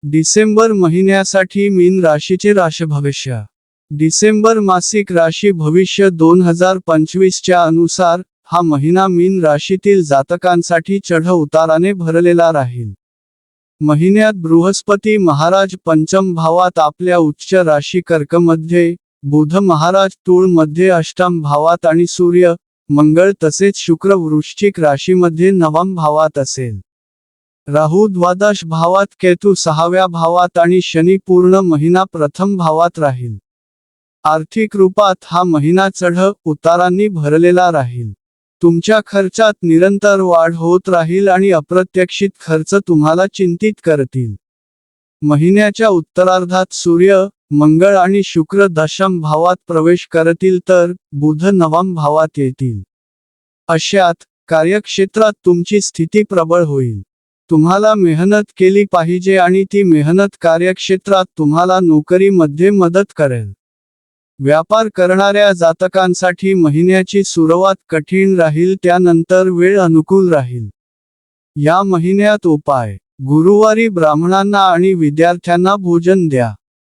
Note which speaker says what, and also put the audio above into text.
Speaker 1: डिसेंबर महिन्यासाठी मीन राशीचे राशिभविष्य. डिसेंबर मासिक राशी भविष्य 2025 च्या अनुसार हा महिना मीन राशीतील जातकांसाठी चढ-उताराने भरलेला राहील. महिन्यात बृहस्पती महाराज पंचम भावात आपल्या उच्च राशी कर्कमध्ये, बुध महाराज तुळ मध्ये अष्टम भावात आणि सूर्य, मंगळ तसेच शुक्र वृश्चिक राशीमध्ये नवम भावात असेल. राहू द्वादश भावात, केतू सहाव्या भावात आणि शनी पूर्ण महिना प्रथम भावात राहील. आर्थिक रूपात हा महिना चढ-उतारांनी भरलेला राहील. तुमच्या खर्चात निरंतर वाढ होत राहील आणि अप्रत्याशित खर्च तुम्हाला चिंतित करतील. महिन्याच्या उत्तरार्धात सूर्य, मंगळ आणि शुक्र दशम भावात प्रवेश करतील तर बुध नवम भावात येतील. अशात कार्यक्षेत्रात तुमची स्थिती प्रबळ होईल. तुम्हाला मेहनत केली पाहिजे आणि ती मेहनत कार्यक्षेत्रात तुम्हाला नोकरीमध्ये मदत करेल. व्यापार करणाऱ्या जातकांसाठी महिन्याची सुरुवात कठीण राहील, त्यानंतर वेळ अनुकूल राहील. या महिन्यात उपाय: गुरुवारी ब्राह्मणांना आणि विद्यार्थ्यांना भोजन द्या.